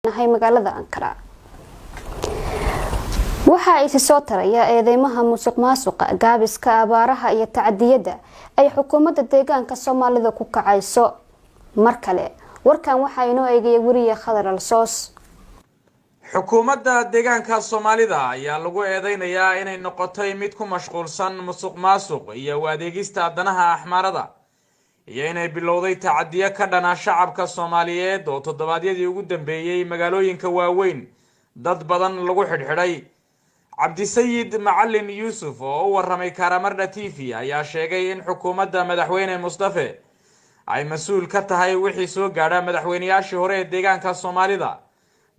nahay magaalada Ankara. waxa ay soo taraya eedeymaha musuqmaasuqa gaabiska abaaraha iyo tacadiyada ay xukuumadda deegaanka Soomaalida ku kacayso. mar kale warkan waxa inoo eegay wariye Khadar Al-Soos. xukuumadda deegaanka Soomaalida ayaa lagu eedeynayaa inay noqotay mid ku mashquulsan musuqmaasuq iyo adeegista danaha axmaarada iyo inay bilowday tacadiyo ka dhana shacabka Soomaaliyeed oo toddobaadyadii ugu dambeeyay magaalooyinka waaweyn dad badan lagu xidhxidhay. Cabdisayid Macallin Yuusuf oo u waramay Karamarda TV ayaa sheegay in xukuumadda madaxweyne Mustafa ay mas'uul ka tahay wixii soo gaadhay madaxweynayaashii hore ee deegaanka Soomaalida,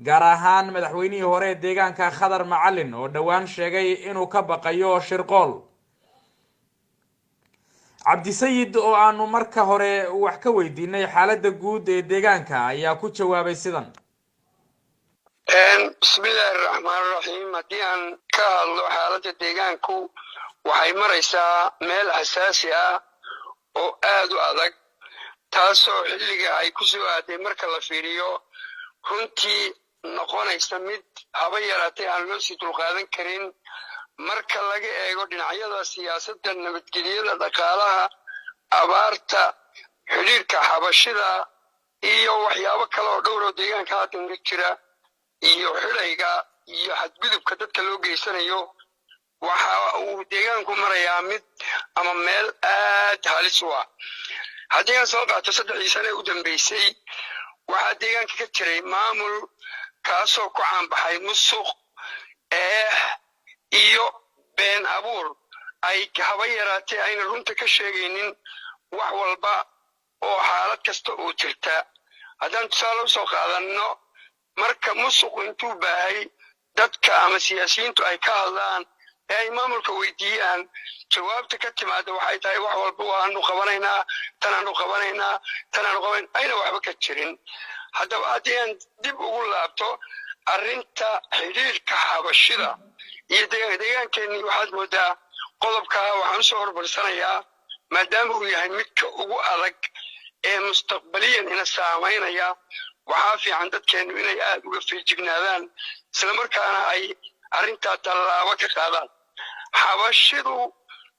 gaar ahaan madaxweynihii hore ee deegaanka Khadar Macallin oo dhawaan sheegay inuu ka baqayo shirqool. Cabdisayid oo aanu marka hore wax ka weydiinay xaaladda guud ee deegaanka ayaa ku jawaabay sidan. bismillahir rahmanir rahim. haddii aan ka hadlo xaaladda deegaanku waxay maraysaa meel xasaasi ah oo aad u adag, taasoo xilliga ay ku soo aaday marka la fiiriyo runtii noqonaysa mid haba yaraatay aan loo sii dulqaadan karin marka laga eego dhinacyada siyaasadda, nabadgelyada, dhaqaalaha, abaarta, xiriirka xabashida iyo waxyaabo kale oo dhowr oo deegaanka haatan ka jira iyo xidhayga iyo xadgudubka dadka loo geysanayo. waxa uu deegaanku marayaa mid ama meel aad halis u ah. haddii aan soo qaato 3 sano u dambeysay waxaa deegaanka ka jiray maamul kaasoo ku caanbaxay musuq iyo been abuur ay haba yaraatee ayna runta ka sheegaynin wax walba oo xaalad kasta oo jirta. haddaan tusaale u soo qaadanno, marka musuq intuu baahay dadka ama siyaasiyiintu ay ka hadlaan ee ay maamulka weydiiyaan, jawaabta ka timaada waxay tahay wax walba waanu qabanaynaa, tanaanu qabanaynaa, ayna waxba ka jirin. haddaba haddii aan dib ugu laabto arrinta xidhiirka xabashida iyo deegaankeenii, waxaad moodaa qodobkaa waxaan usoo hormarsanayaa maadaama uu yahay midka ugu adag ee mustaqbaliyan ina saamaynaya. waxaa fiican dadkeennu inay aad uga feejignaadaan islamarkaana ay arrintaa tallaabo ka qaadaan. xabashidu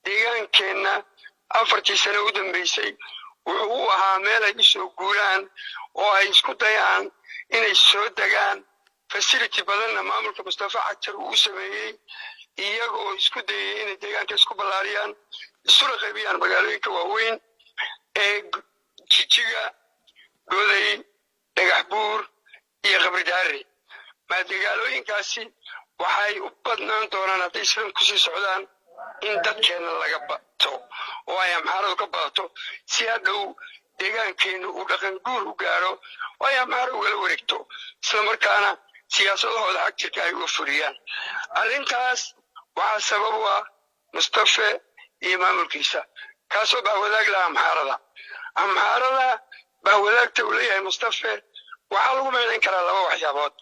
deegaankeenna 4 sano u dambeysay wuxuu u ahaa meel ay usoo guuraan oo ay isku dayaan inay soo degaan. facility badanna maamulka Mustafa Cagjar uu sameeyey iyaga oo isku dayay inay deegaanka isku ballaariyaan, isula qaybiyaan magaalooyinka waaweyn ee Jijiga, Goday, Dhagaxbuur iyo Qabridahare. magaalooyinkaasi waxay u badnaan doonaan hadday islan kusii socdaan in dadkeena laga bato oo ay amxaaradu ka badato si hadhow deegaankeenu uu dhaqan guur u gaaro oo ay amxaaro ugala wareegto islamarkaana siyaasadahooda xagjirka ay uga furiyaan. arrintaas waxaa sabab u ah Mustafa iyo maamulkiisa kaasoo bahwadaag laha amxaarada bahwadaagta uu leeyahay Mustafa waxaa lagu meelayn karaa 2 waxyaabood.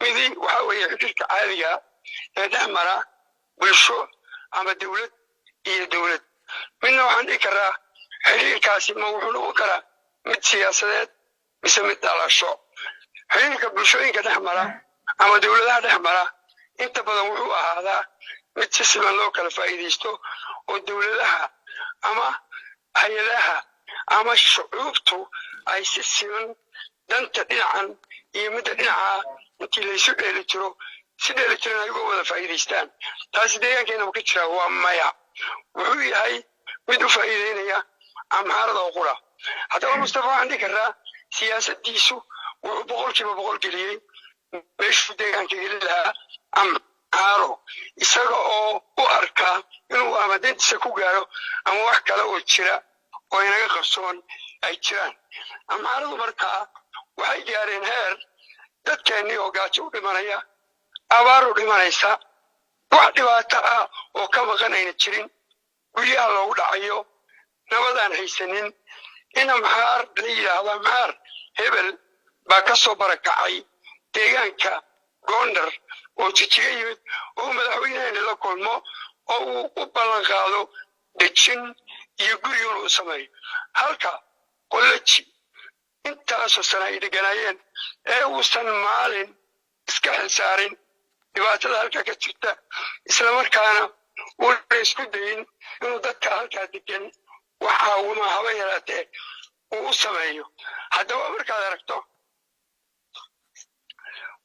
midi waxa weeye xidhiirka caadiga ee dhexmara bulsho ama dawlad iyo dawlad. midna waxaan dhihi karaa xidhiirkaasi ma wuxuu noqon karaa mid siyaasadeed mise mid dhalasho. xidhiirka bulshooyinka dhexmara ama dawladaha dhexmara inta badan wuxuu ahaadaa mid si siman loo kala faa'iidaysto oo dawladaha ama hay'adaha ama shucuubtu ay si siman danta dhinacan iyo midda dhinaca intii laysu dheelitiro si dheelitiran ay uga wada faa'iidaystaan. taasi deegaankeena ma ka jiraa? waa maya. wuxuu yahay mid u faa'iideynaya amxaarada oo qura. haddaba Mustafa waxaan dhihi karaa siyaasaddiisu wuxuu 100% geliyey meeshuu deegaanka geli lahaa amxaaro, isaga oo u arkaa inuu ama dantiisa ku gaaro ama wax kale oo jira oo inaga qarsoon ay jiraan. amxaaradu markaa waxay gaareen heer dadkeennii oo gaajo u dhimanaya, abaar u dhimanaysa, wax dhibaato ah oo ka maqan ayna jirin, guryaha loogu dhacayo, nabadaan haysanin. in amxaar la yidhaahdo amxaar hebel baa ka soo barakacay deegaanka Gondar oo Jijiga yimid oo madaxweynaheena la kulmo oo uu u ballan qaado dejin iyo guri uu sameeyo. halka qolaji intaasoo sana ay deganaayeen ee uusan maalin iska xilsaarin dhibaatada halkaa ka jirta islamarkaana uuna isku dayin inuu dadka halkaa degan waxa uma haba yaraatee uu u sameeyo. haddaba markaad aragto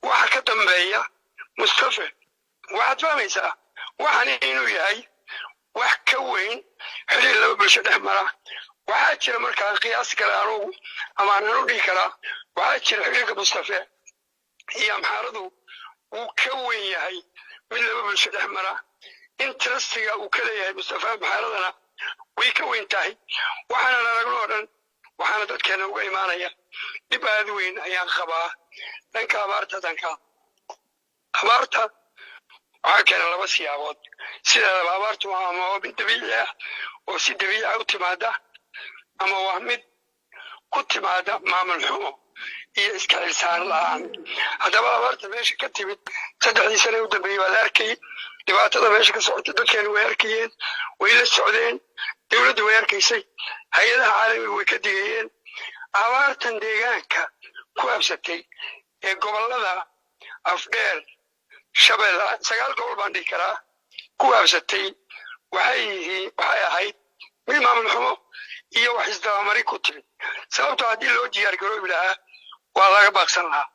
waxa ka dambeeya Mustafa waxaad fahmaysaa waxaan inuu yahay wax ka weyn xiriir laba bulsho dhex mara. waxaa jira markaa qiyaas kale anugu ama aanan u dhihi karaa waxaa jira xiriirka Mustafa iyo Amxaaradu uu ka weyn yahay mid laba bulsho dhex mara. interestiga uu ka leeyahay Mustafa Amxaaradana way ka weyn tahay. waxaana aragno dhan waxaana dadkeena uga imaanaya dhib aad weyn ayaan qabaa dhanka abaarta. abaarta waxaa keena laba siyaabood. sideedaba abaartu waa mid dabiici ah oo si dabiici ah u timaada ama waa mid ku timaada maamul xumo iyo iska xilsaaran la'aan. haddaba abaarta meesha ka timid 3 sano u dambeeyay waa la arkay dhibaatada meesha ka socota. dadkeenu way arkayeen, way la socdeen, dowladdu way arkaysay, hay-adaha caalamiga way ka digayeen. abaartan deegaanka ku habsatay ee gobollada Afdheer, Shabeelle 9 gobol baan dhihi karaa ku habsatay waxay ahayd mid maamul xumo iyo wax isdabamari ku timid. sababtoo haddii loo diyaar garoobi lahaa waa laga baaqsan lahaa.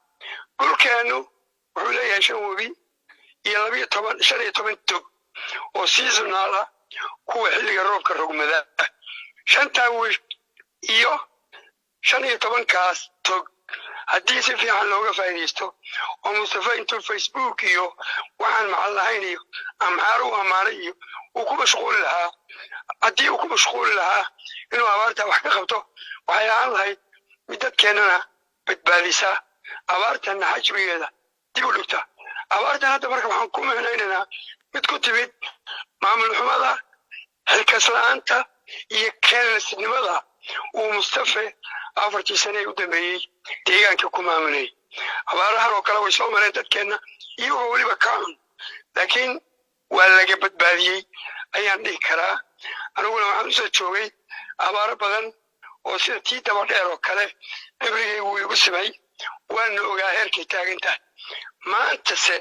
dhulkeenu wuxuu leeyahay 5 webi iyo 15 tog oo seasonal ah kuwa xilliga roobka rogmada. 5 webi iyo 15kaas tog haddii si fiican looga faa'iidaysto oo Mustafa intuu Facebook iyo waxaan macal lahayn iyo Amxaaru amaanay iyo uu ku mashquuli lahaa, haddii uu ku mashquuli lahaa inuu abaarta wax ka qabto waxay ahaan lahayd mid dadkeenana badbaadisa, abaartana xajrigeeda dib u dhigta. abaartan hadda marka waxaan ku micnaynaynaa mid ku timid maamul xumada, xilkas la'aanta iyo keenisnimada uu Mustafa 4 sano u dambeeyay deegaanka ku maamulayay. abaarahan oo kale way soo mareen dadkeena iyagoo weliba ka xun, laakiin waa laga badbaadiyey ayaan dhihi karaa. aniguna waxaan usoo joogay abaaro badan oo sida tii daba dheer oo kale cibrigaygu wuu igu simay, waana ogaa heerkay taagan tahay. maantase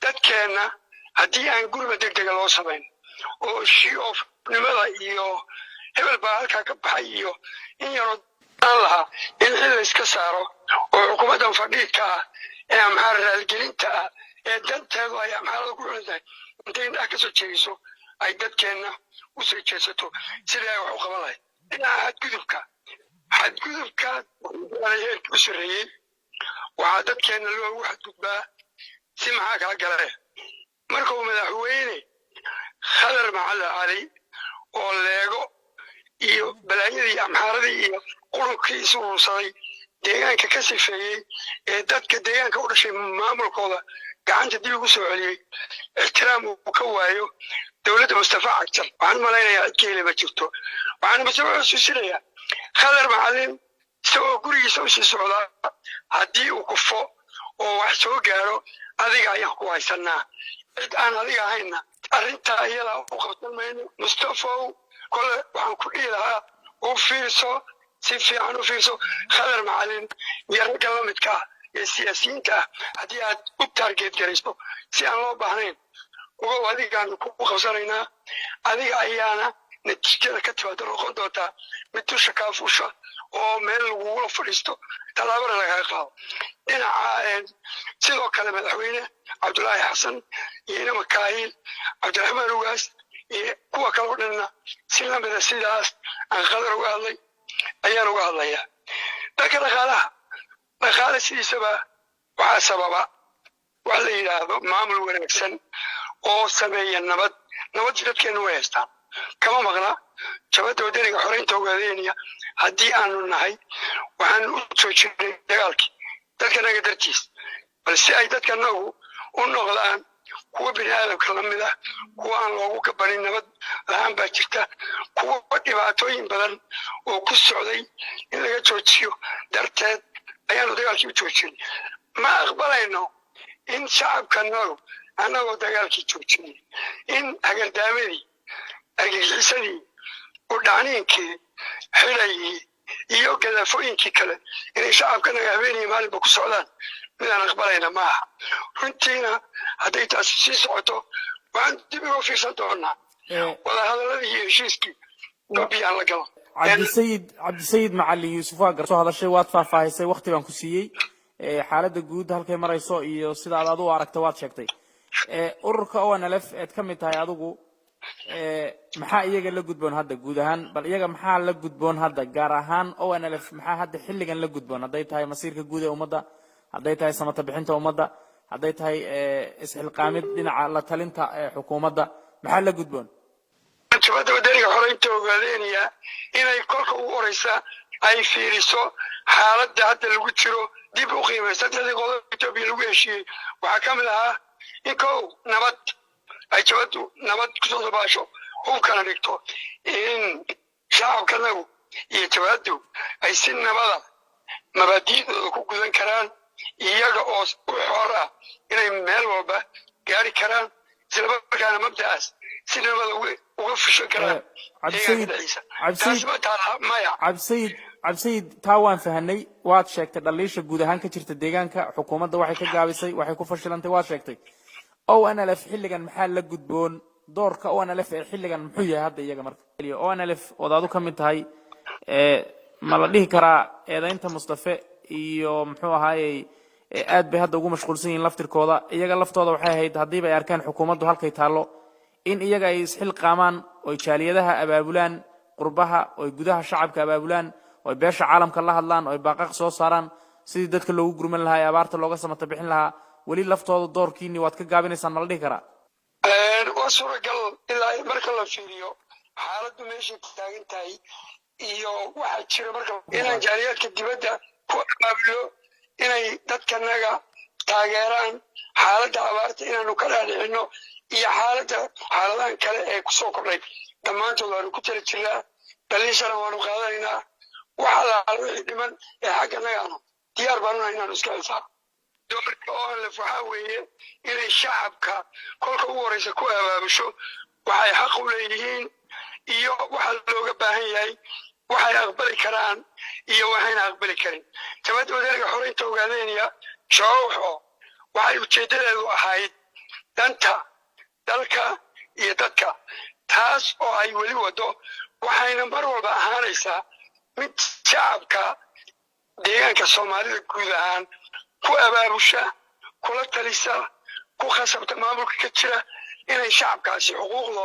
dadkeena haddii aan gurba degdega loo samayn oo shiofnimada iyo hebel baa halkaa ka baxay iyo in yaroo aan lahaa in xil la iska saaro oo xukuumaddan fadhiidka ah ee Amxaar raaligelinta ah ee danteedu ay Amxaarada ku xun tahay intay indhaha ka soo jeediso ay dadkeena u soo jeesato sidii ay wax u qaban lahayd. dhinaca xadgudubka heerka u sarreeyey waxaa dadkeena loogu xadgudbaa si maxaa kala gala marka uu madaxweyne Khadar Macalin Cali oo leego iyo balaayadii Amxaaradii iyo qurunkiisu urursaday deegaanka ka sifeeyey ee dadka deegaanka u dhashay maamulkooda gacanta dib ugu soo celiyey ixtiraam uu ka waayo dowladda Mustafa Cagjar. waxaan malaynayaa cid keeli ma jirto. waxaan Mustafa xusuusinayaa Khadar Macalin isagoo gurigiisa u sii socdaa haddii uu kufo oo wax soo gaaro adiga ayaan ku haysanaa, cid aan adiga ahayna arrintaa iyada u qabsan mayno. Mustafa kole waxaan ku dhihi lahaa u fiirso, si fiican u fiirso Khadar Macalin iyo ragga la midka ah ee siyaasiyiinta ah haddii aad u taargeed garayso si aan loo baahnayn ugow adigaan ku qabsanaynaa. adiga ayaana natiijada ka timaada noqon doontaa mid dusha kaa fuusha oo meel lagugula fadhiisto tallaabana lagaga qaado. dhinaca sidoo kale madaxweyne Cabdulaahi Xasan iyo Ina Makaahil, Cabdiraxmaan Ugaas iyo kuwa kale oo dhanna si lamida sidaas aan Khadar uga hadlay ayaan uga hadlayaa. dhanka dhaqaale sidiisaba waxaa sababa wax la yidhaahdo maamul wanaagsan oo sameeya nabad dadkeenu way haystaan kama maqna. jabadda wadaniga xoreynta ogaadeenaya haddii aanu nahay waxaan u soo jirnay dagaalkii dadkanaga dartiis, balse ay dadkanagu u noqdaan kuwa bini aadamka lamid ah, kuwa aan loogu gabanin nabad la-aan baa jirta, kuwa dhibaatooyin badan oo ku socday in laga joojiyo darteed ayaanu dagaalkii u joojinay. ma aqbalayno in shacabkanagu annagoo dagaalkii joojinay in hagardaamadii, argagixisadii, udhacniinkii, xidhayii iyo gadaafooyinkii kale inay shacabkanaga habeenii maalinba ku socdaan midaan aqbalayna maaha runtiina hadday taasi sii socoto waxaan dib uga fiirsan doonaa wadahadaladii iyo heshiiskii doobiyaan la galo cabdisayid macalin yuusuf waa garso hadashay waad faahfaahisay waqti baan ku siiyey xaaladda guud halkay marayso iyo sida aad u aragtay waad sheegtay ururka ONLF eed ka mid tahay adigu maxaa iyaga la gudboon hadda guud ahaan bal iyaga maxaa la gudboon hadda gaar ahaan ONLF maxaa hadda xilligan la gudboon hadday tahay masiirka guud ee ummadda hadday tahay samata bixinta ummadda hadday tahay isxilqaamid dhinaca la talinta xukuumadda maxaa la gudboon jabada wadaniga xoreynta ogaadeenaya inay kolka ugu horeysa ay fiiriso xaaladda hadda lagu jiro dib u qiimaysa saddexdii qodob Itoobiya lagu heshiiyey waxaa ka mid ahaa in kow nabad ay jabadu nabad kusoo dabaasho hubkana dhigto in shacabkanagu iyo jabadu ay si nabada mabaadi'dooda ku gudan karaan iyaga oo u xor ah inay meel walba gaari karaan isla markaana mabda'aas si nabada uga fushan karaan cabdisayid taa waan fahanay waad sheegtay dhaliisha guud ahaan ka jirta deegaanka xukuumadda waxay ka gaabisay waxay ku fashilantay waad sheegtay ONLF xilligan maxaa la gudboon doorka ONLF ee xilligan muxuu yahay hadda iyaga marka ONLF wadaadu ka mid tahay ma la dhihi karaa eedaynta Mustafa iyo muxuu ahaayay aad bay hadda ugu mashquulsan yihiin laftirkooda iyaga laftooda waxay ahayd haddii ay arkaan xukuumaddu halkay taalo in iyaga ay isxilqaamaan oo jaaliyadaha abaabulaan qurbaha oo gudaha shacabka abaabulaan oo beesha caalamka la hadlaan oo baaqaq soo saaraan sidii dadka loogu gurman lahaa abaarta looga samata bixin lahaa wali laftooda doorkiini waad ka gaabinaysaan ma la dhihi karaa waa suuragal ilaa marka la fiiriyo xaaladdu meeshay taagan tahay iyo waxaa jira marka inaan jaaliyaadka dibadda ku abaabulo inay dadkanaga taageeraan xaaladda abaarta inaanu ka dhaadhicino iyo xaaladahan kale ee kusoo kordhay dhammaantood waanu ku tala jirnaa dhaliishana waanu qaadanaynaa wax allaala wixii dhiman ee xagganagaanu diyaar baanuna inaanu iska helsaano doorka ONLF waxaa weeye inay shacabka kolka ugu horeysa ku abaabusho waxay xaq u leeyihiin iyo waxa looga baahan yahay waxay aqbali karaan iyo waxayna aqbali karin jabada wadaniga xoreynta ogaadeenaya shawxo waxay ujeedadeedu ahayd danta dalka iyo dadka taas oo ay weli wado waxayna mar walba ahaanaysaa mid shacabka deegaanka Soomaalida guud ahaan ku abaabusha kula talisa ku khasabta maamulka ka jira inay shacabkaasi xuquuqdooda